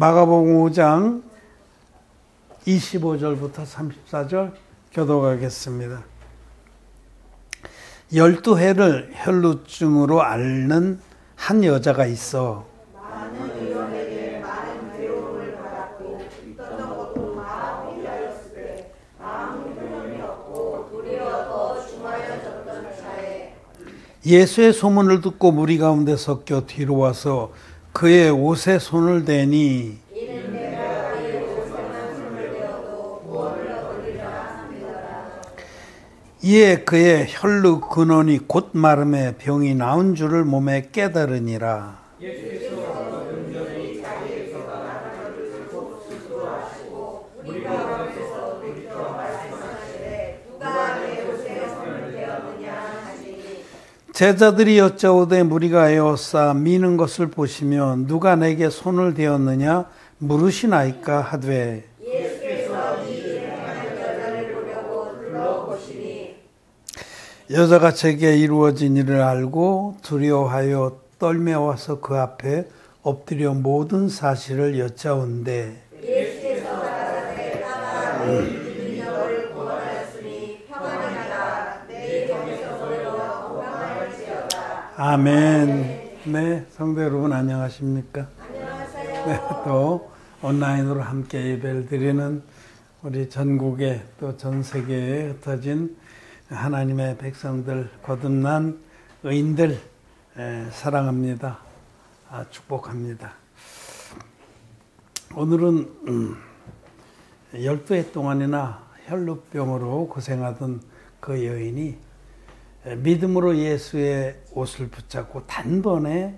마가복음 5장 25절부터 34절 교독하겠습니다. 12해를 혈루증으로 앓는 한 여자가 있어 많은 의원에게 많은 괴로움을 받았고 있던 것도 다 포기하였을 때 아무 힘이 없고 도리어 중하여졌던 차에 예수의 소문을 듣고 무리 가운데 섞여 뒤로 와서 그의 옷에 손을 대니 이는 내가 그의 옷에만 손을 대어도 무엇을 얻으리라 함이더라. 이에 그의 혈루 근원이 곧 마름에 병이 나은 줄을 몸에 깨달으니라. 제자들이 여짜오되 무리가 에워싸 미는 것을 보시며 누가 내게 손을 대었느냐 물으시나이까 하되 예수께서 이 일행하는 여자를 보려고 둘러보시니 여자가 제게 이루어진 일을 알고 두려워하여 떨며 와서 그 앞에 엎드려 모든 사실을 여짜온대 예수께서 가라사대 따라 믿는 너를 구원하였으니 평안히 가라. 내 병에서 너희가 건강할지어다. 아멘. 네, 성도 여러분 안녕하십니까? 안녕하세요. 네, 또 온라인으로 함께 예배를 드리는 우리 전국에 또 전 세계에 흩어진 하나님의 백성들, 거듭난 의인들 사랑합니다. 축복합니다. 오늘은 12해 동안이나 혈루병으로 고생하던 그 여인이 믿음으로 예수의 옷을 붙잡고 단번에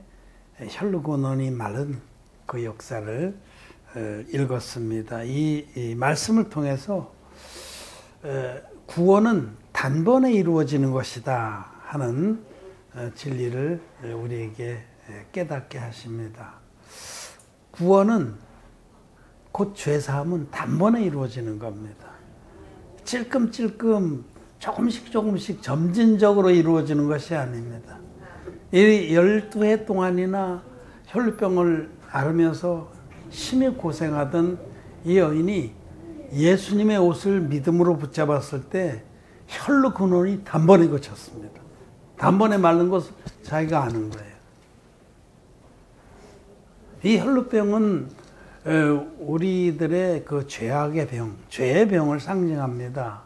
혈루 근원이 마른 그 역사를 읽었습니다. 이 말씀을 통해서 구원은 단번에 이루어지는 것이다 하는 진리를 우리에게 깨닫게 하십니다. 구원은 곧 죄사함은 단번에 이루어지는 겁니다. 찔끔찔끔 조금씩 점진적으로 이루어지는 것이 아닙니다. 이 12해 동안이나 혈루병을 앓으면서 심히 고생하던 이 여인이 예수님의 옷을 믿음으로 붙잡았을 때 혈루 근원이 단번에 고쳤습니다. 단번에 마른 것을 자기가 아는 거예요. 이 혈루병은 우리들의 그 죄악의 병, 죄의 병을 상징합니다.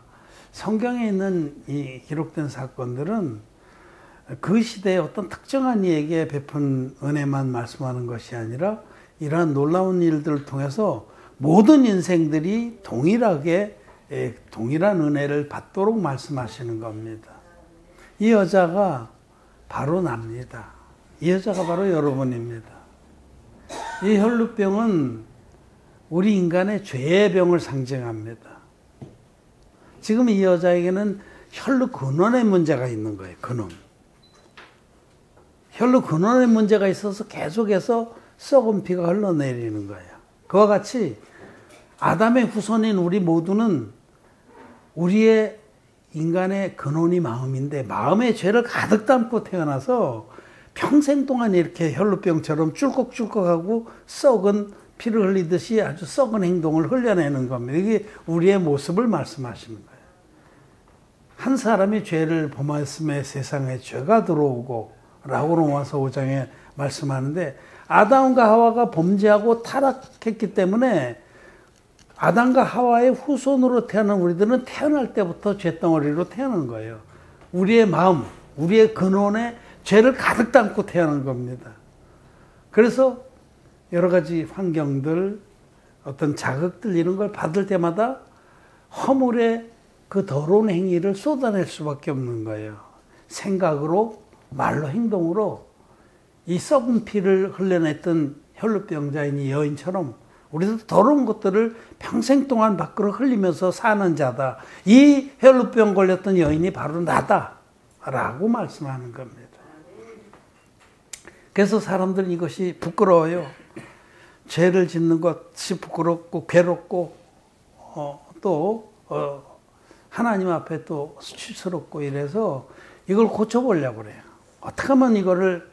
성경에 있는 이 기록된 사건들은 그 시대의 어떤 특정한 이에게 베푼 은혜만 말씀하는 것이 아니라 이러한 놀라운 일들을 통해서 모든 인생들이 동일하게 동일한 은혜를 받도록 말씀하시는 겁니다. 이 여자가 바로 납니다. 이 여자가 바로 여러분입니다. 이 혈루병은 우리 인간의 죄의 병을 상징합니다. 지금 이 여자에게는 혈루 근원의 문제가 있는 거예요. 근원. 혈루 근원의 문제가 있어서 계속해서 썩은 피가 흘러내리는 거예요. 그와 같이 아담의 후손인 우리 모두는 우리의 인간의 근원이 마음인데 마음의 죄를 가득 담고 태어나서 평생 동안 이렇게 혈루병처럼 쫄꺽쫄꺽하고 썩은 피를 흘리듯이 아주 썩은 행동을 흘려내는 겁니다. 이게 우리의 모습을 말씀하시는 거예요. 한 사람이 죄를 범하였음에 세상에 죄가 들어오고 라고 로마서 5장에 말씀하는데 아담과 하와가 범죄하고 타락했기 때문에 아담과 하와의 후손으로 태어난 우리들은 태어날 때부터 죄덩어리로 태어난 거예요. 우리의 마음, 우리의 근원에 죄를 가득 담고 태어난 겁니다. 그래서 여러 가지 환경들, 어떤 자극들 이런 걸 받을 때마다 허물의 그 더러운 행위를 쏟아낼 수밖에 없는 거예요. 생각으로, 말로, 행동으로 이 썩은 피를 흘려냈던 혈루병자인 이 여인처럼 우리도 더러운 것들을 평생 동안 밖으로 흘리면서 사는 자다. 이 혈루병 걸렸던 여인이 바로 나다. 라고 말씀하는 겁니다. 그래서 사람들은 이것이 부끄러워요. 죄를 짓는 것이 부끄럽고 괴롭고 또 하나님 앞에 또 수치스럽고 이래서 이걸 고쳐보려고 그래요. 어떻게 하면 이거를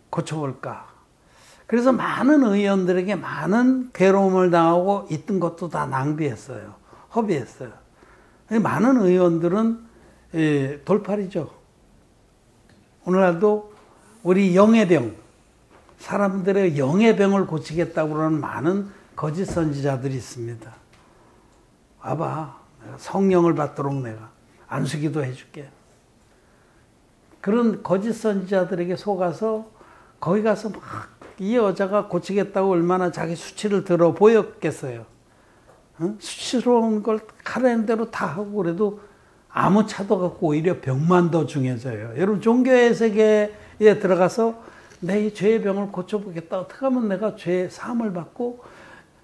고쳐볼까? 그래서 많은 의원들에게 많은 괴로움을 당하고 있던 것도 다 낭비했어요. 허비했어요. 많은 의원들은 돌팔이죠. 오늘날도 우리 영의 병, 사람들의 영의 병을 고치겠다고 그러는 많은 거짓 선지자들이 있습니다. 와봐, 성령을 받도록 내가 안수기도 해줄게. 그런 거짓 선지자들에게 속아서 거기 가서 막 이 여자가 고치겠다고 얼마나 자기 수치를 들어 보였겠어요. 응? 수치스러운 걸 하라는 대로 다 하고 그래도 아무 차도 없고 오히려 병만 더 중해져요. 여러분 종교의 세계에 들어가서 내 이 죄의 병을 고쳐보겠다. 어떻게 하면 내가 죄의 사함을 받고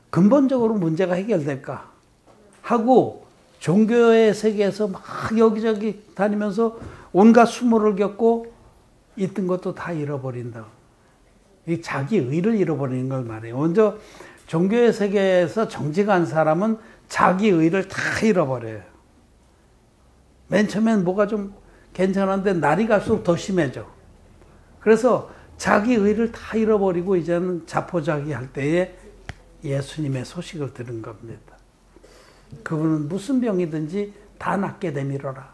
근본적으로 문제가 해결될까 하고 종교의 세계에서 막 여기저기 다니면서 온갖 수모를 겪고 있던 것도 다 잃어버린다. 이 자기 의를 잃어버리는 걸 말해요. 먼저 종교의 세계에서 정직한 사람은 자기 의를 다 잃어버려요. 맨 처음엔 뭐가 좀 괜찮은데 날이 갈수록 더 심해져. 그래서 자기 의를 다 잃어버리고 이제는 자포자기 할 때에 예수님의 소식을 들은 겁니다. 그분은 무슨 병이든지 다 낫게 되밀어라.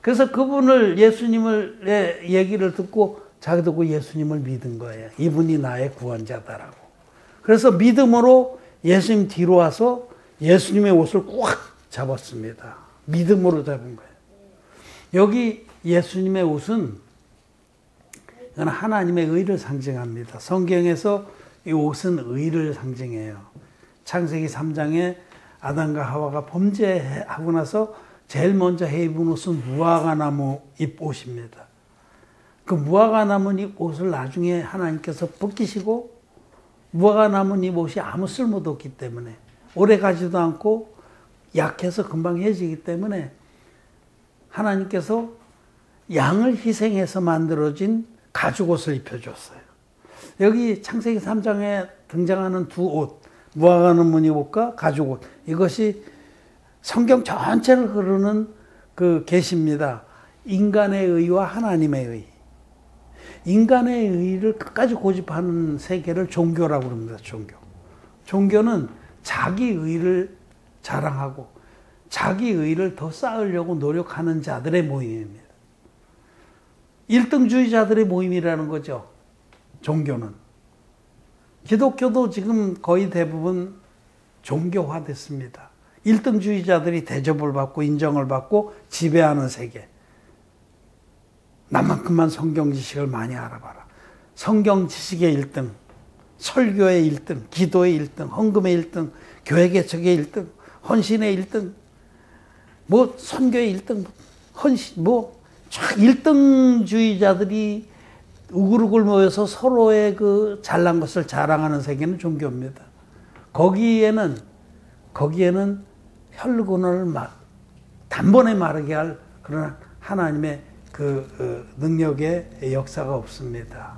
그래서 그분을 예수님의 얘기를 듣고 자기도 그 예수님을 믿은 거예요. 이분이 나의 구원자다라고. 그래서 믿음으로 예수님 뒤로 와서 예수님의 옷을 꽉 잡았습니다. 믿음으로 잡은 거예요. 여기 예수님의 옷은 이건 하나님의 의를 상징합니다. 성경에서 이 옷은 의를 상징해요. 창세기 3장에 아담과 하와가 범죄하고 나서 제일 먼저 해 입은 옷은 무화과나무 잎 옷입니다. 그 무화과나무 잎 옷을 나중에 하나님께서 벗기시고 무화과나무 잎 옷이 아무 쓸모도 없기 때문에 오래 가지도 않고 약해서 금방 해지기 때문에 하나님께서 양을 희생해서 만들어진 가죽옷을 입혀줬어요. 여기 창세기 3장에 등장하는 두 옷, 무화과나무 잎 옷과 가죽옷, 이것이 성경 전체를 흐르는 그 계시입니다. 인간의 의와 하나님의 의. 인간의 의를 끝까지 고집하는 세계를 종교라고 합니다. 종교는 자기 의를 자랑하고 자기 의를 더 쌓으려고 노력하는 자들의 모임입니다. 1등주의자들의 모임이라는 거죠. 종교는. 기독교도 지금 거의 대부분 종교화됐습니다. 1등주의자들이 대접을 받고 인정을 받고 지배하는 세계. 나만큼만 성경 지식을 많이 알아봐라. 성경 지식의 1등, 설교의 1등, 기도의 1등, 헌금의 1등, 교회 개척의 1등, 헌신의 1등, 뭐 선교의 1등, 헌신, 뭐 1등주의자들이 우글우글 모여서 서로의 그 잘난 것을 자랑하는 세계는 종교입니다. 거기에는 혈군을 단번에 마르게 할 그런 하나님의 그 능력의 역사가 없습니다.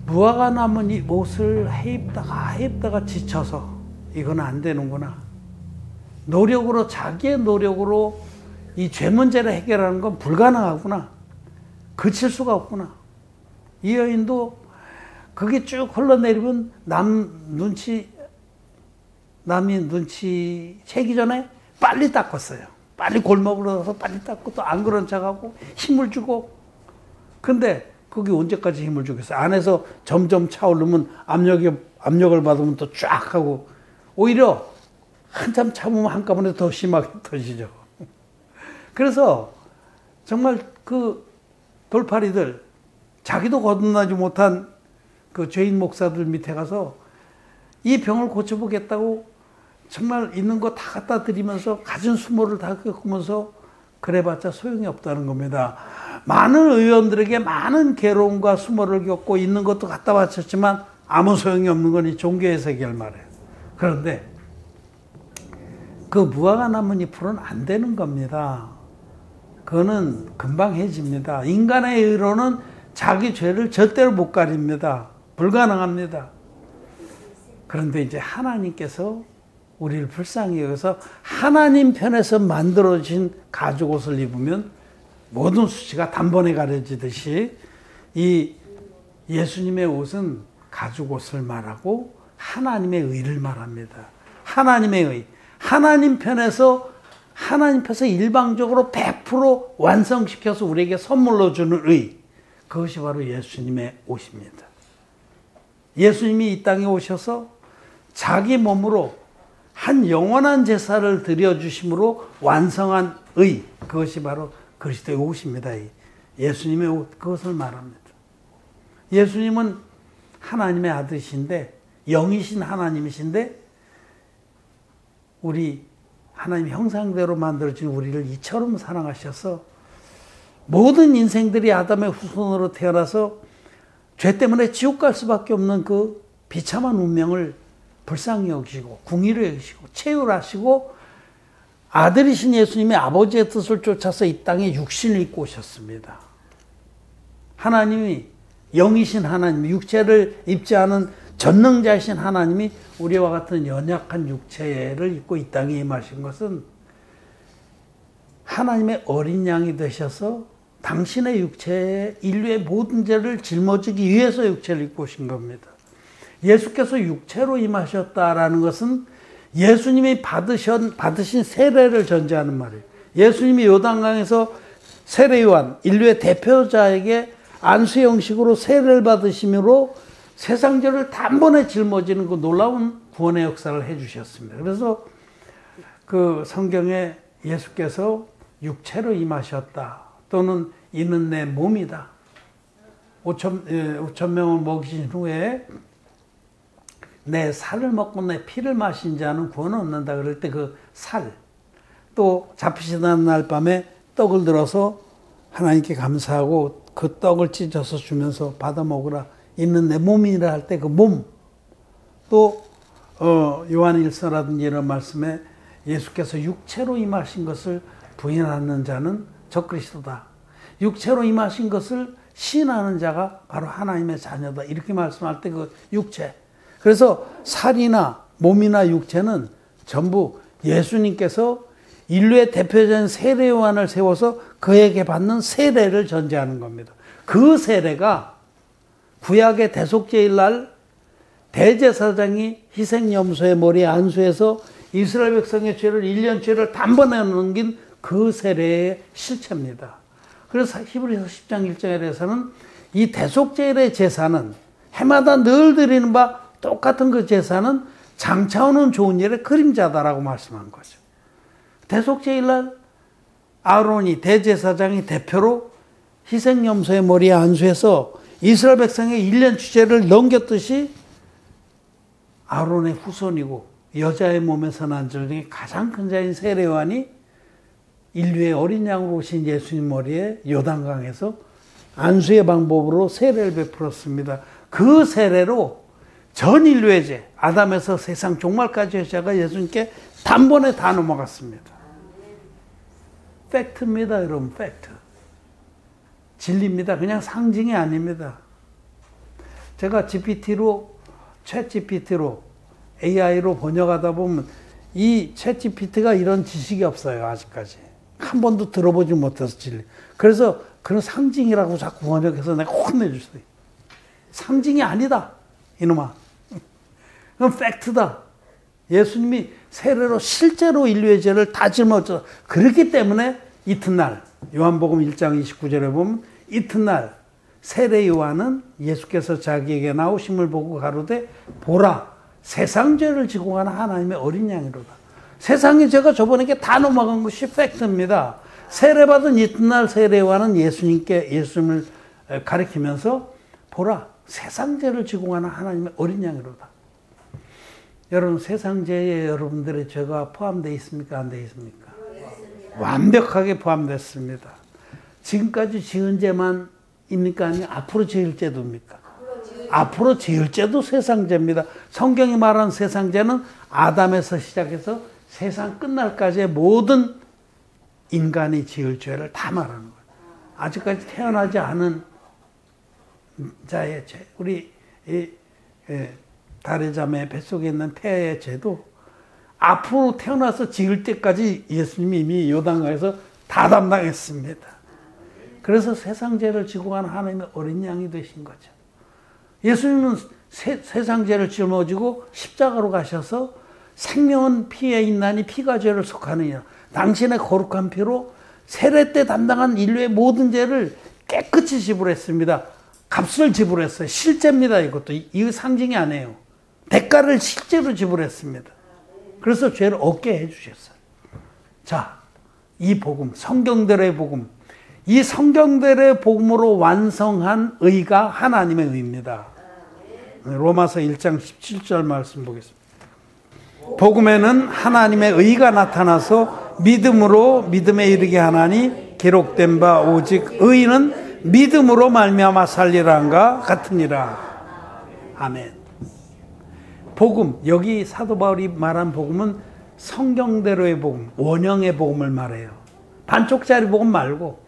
무화과나무 이 옷을 해입다가 지쳐서 이건 안 되는구나. 자기의 노력으로 이 죄 문제를 해결하는 건 불가능하구나. 그칠 수가 없구나. 이 여인도 그게 쭉 흘러내리면 남이 눈치 채기 전에 빨리 닦았어요. 빨리 골목으로 가서 빨리 닦고 또 안 그런 척하고 힘을 주고. 근데 그게 언제까지 힘을 주겠어요? 안에서 점점 차오르면 압력을 받으면 또 쫙 하고 오히려 한참 참으면 한꺼번에 더 심하게 터지죠. 그래서 정말 그 돌팔이들, 자기도 거듭나지 못한 그 죄인 목사들 밑에 가서 이 병을 고쳐보겠다고 정말 있는 거 다 갖다 드리면서 가진 수모를 다 겪으면서 그래봤자 소용이 없다는 겁니다. 많은 의원들에게 많은 괴로움과 수모를 겪고 있는 것도 갖다 바쳤지만 아무 소용이 없는 건 이 종교의 세계를 말해요. 그런데 그 무화과나무 잎으로는 안 되는 겁니다. 그거는 금방 해집니다. 인간의 의로는 자기 죄를 절대로 못 가립니다. 불가능합니다. 그런데 이제 하나님께서 우리를 불쌍히 여겨서 하나님 편에서 만들어진 가죽옷을 입으면 모든 수치가 단번에 가려지듯이 이 예수님의 옷은 가죽 옷을 말하고 하나님의 의를 말합니다. 하나님의 의. 하나님 편에서 일방적으로 100% 완성시켜서 우리에게 선물로 주는 의. 그것이 바로 예수님의 옷입니다. 예수님이 이 땅에 오셔서 자기 몸으로 한 영원한 제사를 드려주심으로 완성한 의. 그것이 바로 그리스도의 옷입니다. 예수님의 옷. 그것을 말합니다. 예수님은 하나님의 아들이신데, 영이신 하나님이신데, 우리 하나님 형상대로 만들어진 우리를 이처럼 사랑하셔서 모든 인생들이 아담의 후손으로 태어나서 죄 때문에 지옥 갈 수밖에 없는 그 비참한 운명을 불쌍히 여기시고 궁의로 여기시고 체휼하시고 아들이신 예수님이 아버지의 뜻을 쫓아서 이 땅에 육신을 입고 오셨습니다. 하나님이 영이신 하나님, 육체를 입지 않은 전능자이신 하나님이 우리와 같은 연약한 육체를 입고 이 땅에 임하신 것은 하나님의 어린 양이 되셔서 당신의 육체에 인류의 모든 죄를 짊어지기 위해서 육체를 입고 오신 겁니다. 예수께서 육체로 임하셨다라는 것은 예수님이 받으신 세례를 전제하는 말이에요. 예수님이 요단강에서 세례요한, 인류의 대표자에게 안수 형식으로 세례를 받으심으로 세상 죄를 단번에 짊어지는 그 놀라운 구원의 역사를 해주셨습니다. 그래서 그 성경에 예수께서 육체로 임하셨다, 또는 이는 내 몸이다. 5천 명을 먹이신 후에 내 살을 먹고 내 피를 마신 자는 구원 얻는다. 그럴 때 그 살, 또 잡히시던 날 밤에 떡을 들어서 하나님께 감사하고 그 떡을 찢어서 주면서 받아 먹으라. 있는 내 몸이라 할 때 그 몸. 또 요한일서라든지 이런 말씀에 예수께서 육체로 임하신 것을 부인하는 자는 적그리스도다. 육체로 임하신 것을 시인하는 자가 바로 하나님의 자녀다. 이렇게 말씀할 때 그 육체. 그래서 살이나 몸이나 육체는 전부 예수님께서 인류의 대표적인 세례 요한을 세워서 그에게 받는 세례를 전제하는 겁니다. 그 세례가 구약의 대속죄일 날 대제사장이 희생염소의 머리에 안수해서 이스라엘 백성의 죄를 1년 죄를 단번에 넘긴 그 세례의 실체입니다. 그래서 히브리서 10장 1절에 대해서는 이 대속죄일의 제사는 해마다 늘 드리는 바 똑같은 그 제사는 장차 오는 좋은 일의 그림자다라고 말씀한 거죠. 대속죄일 날 아론이 대제사장이 대표로 희생염소의 머리에 안수해서 이스라엘 백성의 1년 주제를 넘겼듯이 아론의 후손이고 여자의 몸에서 난 자 중에 가장 큰 자인 세례 요한이 인류의 어린 양으로 오신 예수님 머리에 요단강에서 안수의 방법으로 세례를 베풀었습니다. 그 세례로 전 인류의 죄, 아담에서 세상 종말까지의 죄가 예수님께 단번에 다 넘어갔습니다. 팩트입니다, 여러분. 팩트. 진리입니다. 그냥 상징이 아닙니다. 제가 챗 GPT로 AI로 번역하다 보면 이 챗 GPT가 이런 지식이 없어요. 아직까지. 한 번도 들어보지 못해서 진리. 그래서 그런 상징이라고 자꾸 번역해서 내가 혼내주세요. 상징이 아니다. 이놈아. 그건 팩트다. 예수님이 세례로 실제로 인류의 죄를 다 짊어져. 그렇기 때문에 이튿날 요한복음 1장 29절에 보면 이튿날 세례 요한은 예수께서 자기에게 나오심을 보고 가로되 보라 세상 죄를 지고 가는 하나님의 어린 양이로다. 세상의 죄가 저번에게 다 넘어간 것이 팩트입니다. 세례받은 이튿날 세례 요한은 예수님을 가리키면서 보라 세상 죄를 지고 가는 하나님의 어린 양이로다. 여러분 세상 죄에 여러분들의 죄가 포함되어 있습니까? 안 되어 있습니까? 완벽하게 포함됐습니다. 지금까지 지은 죄만 입니까? 아니면 앞으로 지을 죄도입니까? 앞으로 지을 죄도 세상죄입니다. 성경이 말하는 세상죄는 아담에서 시작해서 세상 끝날까지의 모든 인간이 지을 죄를 다 말하는 거예요. 아직까지 태어나지 않은 자의 죄, 우리 달의 자매 뱃속에 있는 태의 죄도 앞으로 태어나서 지을 때까지 예수님이 이미 요단강에서 다 담당했습니다. 그래서 세상 죄를 지고 가는 하나님의 어린 양이 되신 거죠. 예수님은 세상 죄를 짊어지고 십자가로 가셔서 생명은 피에 있나니 피가 죄를 속하느냐. 당신의 거룩한 피로 세례 때 담당한 인류의 모든 죄를 깨끗이 지불했습니다. 값을 지불했어요. 실제입니다. 이것도. 이 상징이 아니에요. 대가를 실제로 지불했습니다. 그래서 죄를 없게 해주셨어요. 자, 이 복음, 성경대로의 복음. 이 성경대로의 복음으로 완성한 의가 하나님의 의입니다. 로마서 1장 17절 말씀 보겠습니다. 복음에는 하나님의 의가 나타나서 믿음으로 믿음에 이르게 하나니 기록된 바 오직 의인은 믿음으로 말미암아 살리라는가 같으니라. 아멘. 복음, 여기 사도 바울이 말한 복음은 성경대로의 복음, 원형의 복음을 말해요. 반쪽짜리 복음 말고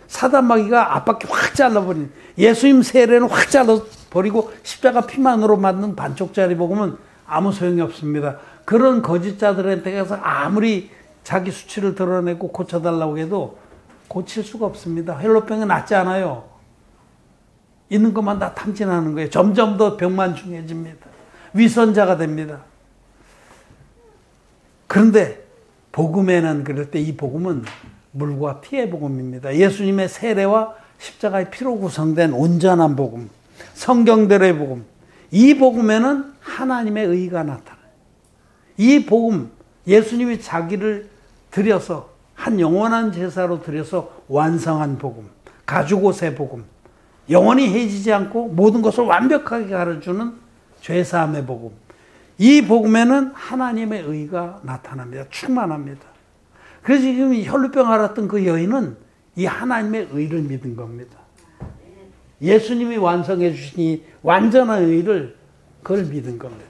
사단마귀가 앞바퀴 확 잘라버린 예수님 세례는 확 잘라버리고 십자가 피만으로 만든 반쪽짜리 복음은 아무 소용이 없습니다. 그런 거짓자들한테 가서 아무리 자기 수치를 드러내고 고쳐달라고 해도 고칠 수가 없습니다. 헬로병이 낫지 않아요. 있는 것만 다 탐진하는 거예요. 점점 더 병만 중해집니다. 위선자가 됩니다. 그런데 복음에는 그럴 때 이 복음은 물과 피의 복음입니다. 예수님의 세례와 십자가의 피로 구성된 온전한 복음, 성경대로의 복음. 이 복음에는 하나님의 의가 나타나요. 이 복음, 예수님이 자기를 드려서 한 영원한 제사로 드려서 완성한 복음, 가죽옷의 복음, 영원히 해지지 않고 모든 것을 완벽하게 가르쳐주는 죄사함의 복음. 이 복음에는 하나님의 의가 나타납니다. 충만합니다. 그래서 지금 혈루병 앓았던 그 여인은 이 하나님의 의를 믿은 겁니다. 예수님이 완성해 주신 이 완전한 의를 그걸 믿은 겁니다.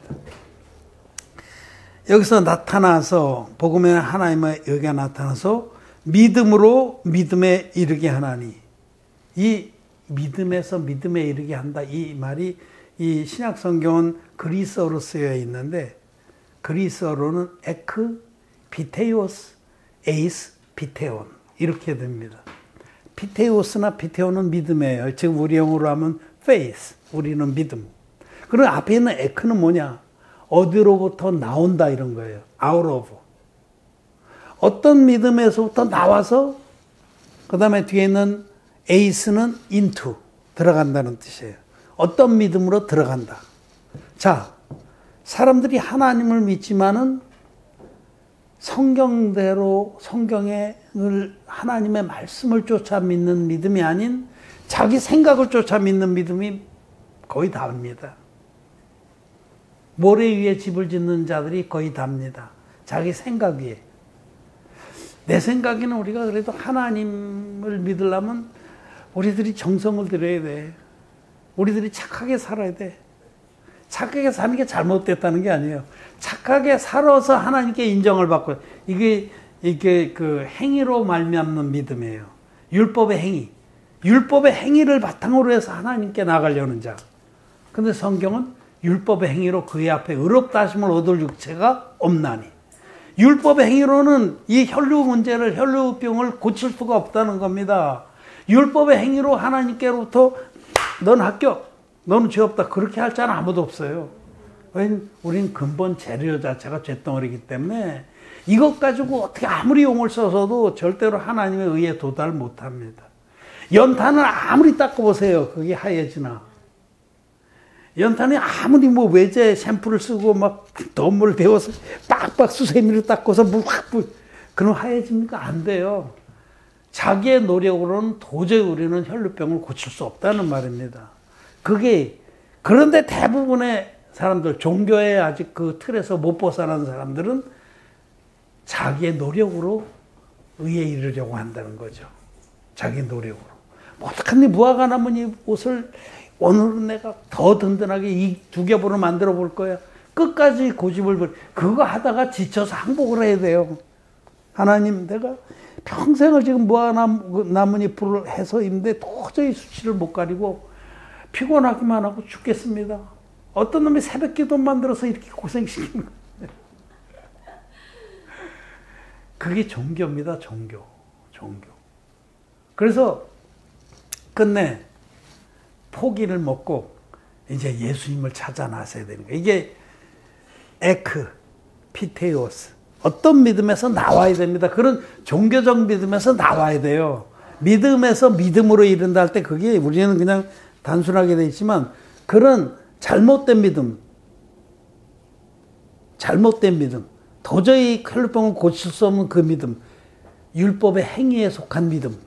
여기서 나타나서 복음에는 하나님의 의가 나타나서 믿음으로 믿음에 이르게 하나니, 이 믿음에서 믿음에 이르게 한다. 이 말이 이 신약 성경은 그리스어로 쓰여 있는데 그리스어로는 에크, 피테오스, 에이스, 피테온 이렇게 됩니다. 피테오스나 피테온은 믿음이에요. 지금 우리 영어로 하면 faith, 우리는 믿음. 그리고 앞에 있는 에크는 뭐냐? 어디로부터 나온다 이런 거예요. out of. 어떤 믿음에서부터 나와서 그 다음에 뒤에 있는 에이스는 into, 들어간다는 뜻이에요. 어떤 믿음으로 들어간다. 자, 사람들이 하나님을 믿지만은 성경대로 성경의 하나님의 말씀을 쫓아 믿는 믿음이 아닌 자기 생각을 쫓아 믿는 믿음이 거의 다입니다. 모래 위에 집을 짓는 자들이 거의 답니다. 자기 생각 위에. 내 생각에는 우리가 그래도 하나님을 믿으려면 우리들이 정성을 들여야 돼. 우리들이 착하게 살아야 돼. 착하게 사는 게 잘못됐다는 게 아니에요. 착하게 살아서 하나님께 인정을 받고, 이게 그 행위로 말미암는 믿음이에요. 율법의 행위. 율법의 행위를 바탕으로 해서 하나님께 나가려는 자. 근데 성경은 율법의 행위로 그의 앞에 의롭다 하심을 얻을 육체가 없나니. 율법의 행위로는 이 혈루병을 고칠 수가 없다는 겁니다. 율법의 행위로 하나님께로부터 넌 합격, 너는 죄 없다, 그렇게 할 자는 아무도 없어요. 왜냐면 우리는 근본 재료 자체가 죄덩어리이기 때문에 이것 가지고 어떻게 아무리 용을 써서도 절대로 하나님의 의에 도달 못합니다. 연탄을 아무리 닦아보세요. 그게 하얘지나. 연탄이 아무리 뭐 외제 샴푸를 쓰고 막 덤물을 데워서 빡빡 수세미를 닦아서 물 확 그럼 하얘집니까? 안 돼요. 자기의 노력으로는 도저히 우리는 혈루병을 고칠 수 없다는 말입니다. 그런데 대부분의 사람들, 종교의 아직 그 틀에서 못 벗어난 사람들은 자기의 노력으로 의에 이르려고 한다는 거죠. 자기 노력으로. 어떡하니 무화과 나뭇잎 옷을 오늘은 내가 더 든든하게 이 두 겹으로 만들어 볼 거야. 끝까지 고집을 그거 하다가 지쳐서 항복을 해야 돼요. 하나님, 내가 평생을 지금 무화과 나뭇잎을 해서 있는데 도저히 수치를 못 가리고 피곤하기만 하고 죽겠습니다. 어떤 놈이 새벽 기도 만들어서 이렇게 고생시키는 거예요. 그게 종교입니다. 종교. 그래서 끝내 포기를 먹고 이제 예수님을 찾아 나서야 되는 거예요. 이게 에크, 피테오스. 어떤 믿음에서 나와야 됩니다. 그런 종교적 믿음에서 나와야 돼요. 믿음에서 믿음으로 이른다 할 때 그게 우리는 그냥 단순하게 돼 있지만 그런 잘못된 믿음, 도저히 혈루병을 고칠 수 없는 그 믿음, 율법의 행위에 속한 믿음,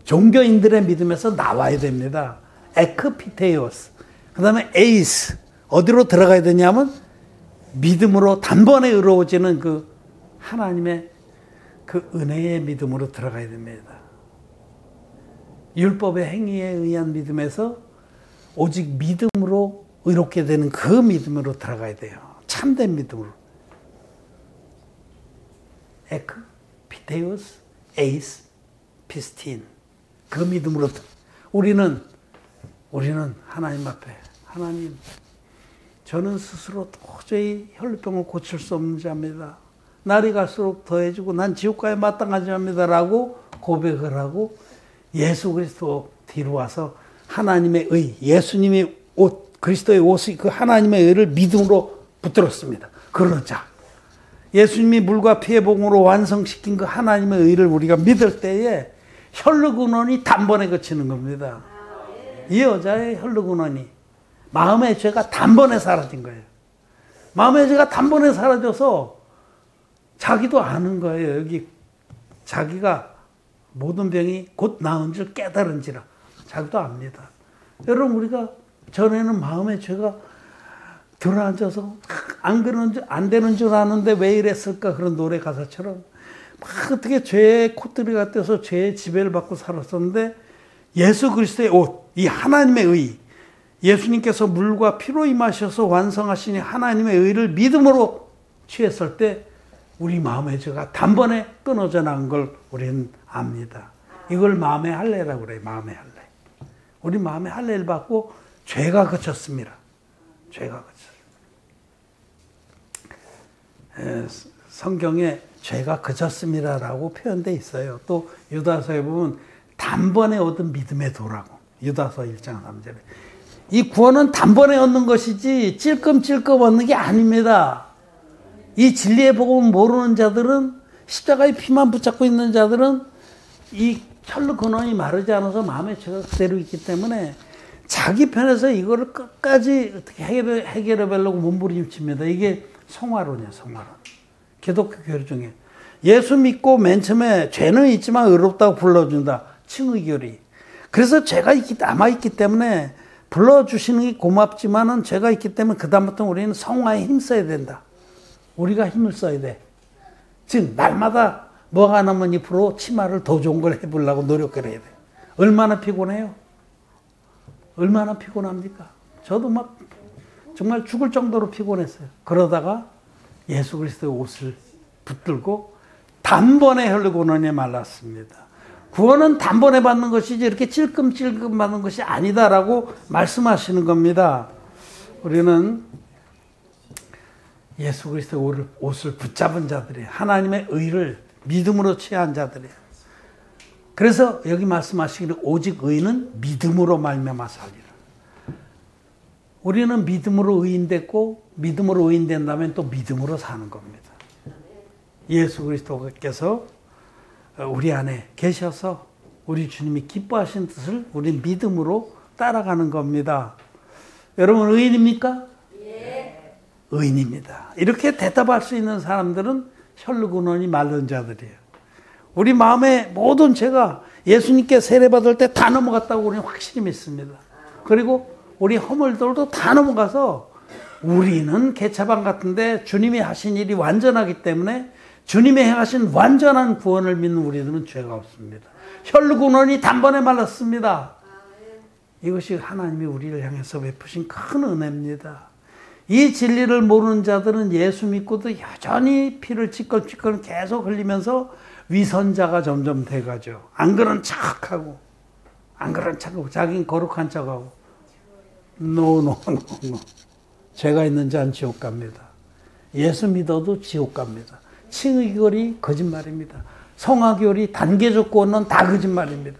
종교인들의 믿음에서 나와야 됩니다. 에크피테오스. 그 다음에 에이스. 어디로 들어가야 되냐면 믿음으로 단번에 의로워지는 그 하나님의 그 은혜의 믿음으로 들어가야 됩니다. 율법의 행위에 의한 믿음에서 오직 믿음으로 의롭게 되는 그 믿음으로 들어가야 돼요. 참된 믿음으로. 에크, 피테우스, 에이스, 피스틴. 그 믿음으로 우리는 하나님 앞에 하나님, 저는 스스로 도저히 혈루병을 고칠 수 없는 자입니다. 날이 갈수록 더해지고 난 지옥가에 마땅하지 않습니다라고 고백을 하고 예수 그리스도 뒤로 와서 하나님의 의, 예수님이 옷, 그리스도의 옷이 그 하나님의 의를 믿음으로 붙들었습니다. 그러자 예수님이 물과 피의 복음으로 완성시킨 그 하나님의 의를 우리가 믿을 때에 혈루근원이 단번에 그치는 겁니다. 이 여자의 혈루근원이 마음의 죄가 단번에 사라진 거예요. 마음의 죄가 단번에 사라져서 자기도 아는 거예요. 여기 자기가 모든 병이 곧 나은 줄 깨달은지라 자기도 압니다. 여러분 우리가 전에는 마음의 죄가 들어앉아서 안 되는 줄 아는데 왜 이랬을까 그런 노래 가사처럼 막 어떻게 죄의 코뜨리 같아서 죄의 지배를 받고 살았었는데 예수 그리스도의 옷, 이 하나님의 의, 예수님께서 물과 피로 임하셔서 완성하시니 하나님의 의를 믿음으로 취했을 때 우리 마음의 죄가 단번에 끊어져 나간 걸 우리는 압니다. 이걸 마음의 할례라고 그래요. 마음의 할례. 우리 마음의 할례를 받고 죄가 그쳤습니다. 죄가 그쳤어요. 성경에 죄가 그쳤습니다라고 표현되어 있어요. 또 유다서에 보면 단번에 얻은 믿음의 도라고. 유다서 1장 3절에. 이 구원은 단번에 얻는 것이지 찔끔찔끔 얻는 게 아닙니다. 이 진리의 복음을 모르는 자들은 십자가의 피만 붙잡고 있는 자들은 이 혈루 근원이 마르지 않아서 마음의 죄가 그대로 있기 때문에 자기 편에서 이거를 끝까지 어떻게 해결해 보려고 몸부림칩니다. 이게 성화론이에요. 성화론. 기독교 교리 중에 예수 믿고 맨 처음에 죄는 있지만 의롭다고 불러준다. 칭의교리. 그래서 죄가 남아있기 때문에 불러주시는 게 고맙지만은 죄가 있기 때문에 그다음부터 우리는 성화에 힘써야 된다. 우리가 힘을 써야 돼. 즉 날마다 뭐가 남은 잎으로 치마를 더 좋은 걸 해보려고 노력을 해야 돼. 얼마나 피곤해요? 얼마나 피곤합니까? 저도 막 정말 죽을 정도로 피곤했어요. 그러다가 예수 그리스도의 옷을 붙들고 단번에 혈루근원이 말랐습니다. 구원은 단번에 받는 것이지 이렇게 찔끔찔끔 받는 것이 아니다라고 말씀하시는 겁니다. 우리는 예수 그리스도의 옷을 붙잡은 자들이에요. 하나님의 의를 믿음으로 취한 자들이에요. 그래서 여기 말씀하시기를 오직 의는 믿음으로 말미암아 살리라. 우리는 믿음으로 의인됐고 믿음으로 의인된다면 또 믿음으로 사는 겁니다. 예수 그리스도께서 우리 안에 계셔서 우리 주님이 기뻐하신 뜻을 우리 믿음으로 따라가는 겁니다. 여러분 의인입니까? 예. 의인입니다. 이렇게 대답할 수 있는 사람들은 혈루근원이 마른 자들이에요. 우리 마음의 모든 죄가 예수님께 세례받을 때 다 넘어갔다고 우리는 확실히 믿습니다. 그리고 우리 허물들도 다 넘어가서 우리는 개차반 같은데 주님이 하신 일이 완전하기 때문에 주님이 행하신 완전한 구원을 믿는 우리들은 죄가 없습니다. 혈루근원이 단번에 말랐습니다. 이것이 하나님이 우리를 향해서 베푸신 큰 은혜입니다. 이 진리를 모르는 자들은 예수 믿고도 여전히 피를 찌껄찌껄 계속 흘리면서 위선자가 점점 돼가죠. 안 그런 척하고 안 그런 척하고 자기는 거룩한 척하고 노. 죄가 있는 자는 지옥 갑니다. 예수 믿어도 지옥 갑니다. 칭의교리 거짓말입니다. 성화교리 단계적 구원은 다 거짓말입니다.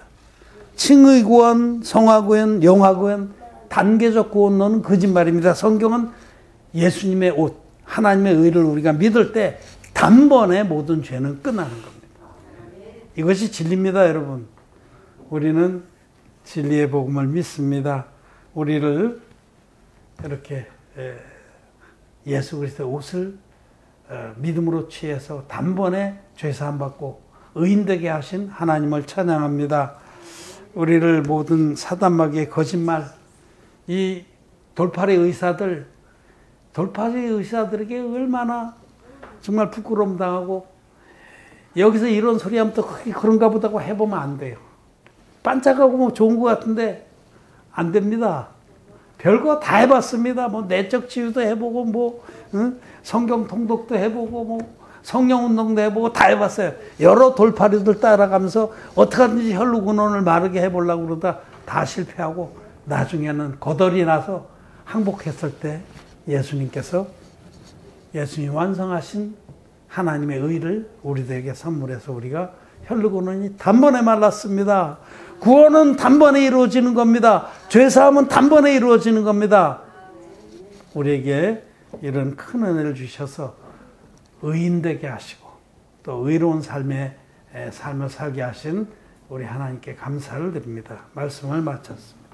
칭의구원, 성화구원, 영화구원 단계적 구원론은 거짓말입니다. 성경은 예수님의 옷, 하나님의 의를 우리가 믿을 때 단번에 모든 죄는 끝나는 겁니다. 이것이 진리입니다, 여러분. 우리는 진리의 복음을 믿습니다. 우리를 이렇게 예수 그리스도의 옷을 믿음으로 취해서 단번에 죄사함 받고 의인되게 하신 하나님을 찬양합니다. 우리를 모든 사단마귀의 거짓말, 이 돌팔이 의사들에게 얼마나 정말 부끄러움 당하고, 여기서 이런 소리 하면 또 그런가 보다고 해보면 안 돼요. 반짝하고 뭐 좋은 것 같은데 안 됩니다. 별거 다 해봤습니다. 뭐 내적 치유도 해보고, 뭐 성경 통독도 해보고, 뭐 성령 운동도 해보고 다 해봤어요. 여러 돌파리들 따라가면서 어떻게든지 혈루근원을 마르게 해보려고 그러다 다 실패하고, 나중에는 거덜이 나서 항복했을 때 예수님께서 예수님이 완성하신 하나님의 의를 우리들에게 선물해서 우리가 혈루근원이 단번에 말랐습니다. 구원은 단번에 이루어지는 겁니다. 죄사함은 단번에 이루어지는 겁니다. 우리에게 이런 큰 은혜를 주셔서 의인되게 하시고 또 의로운 삶을 살게 하신 우리 하나님께 감사를 드립니다. 말씀을 마쳤습니다.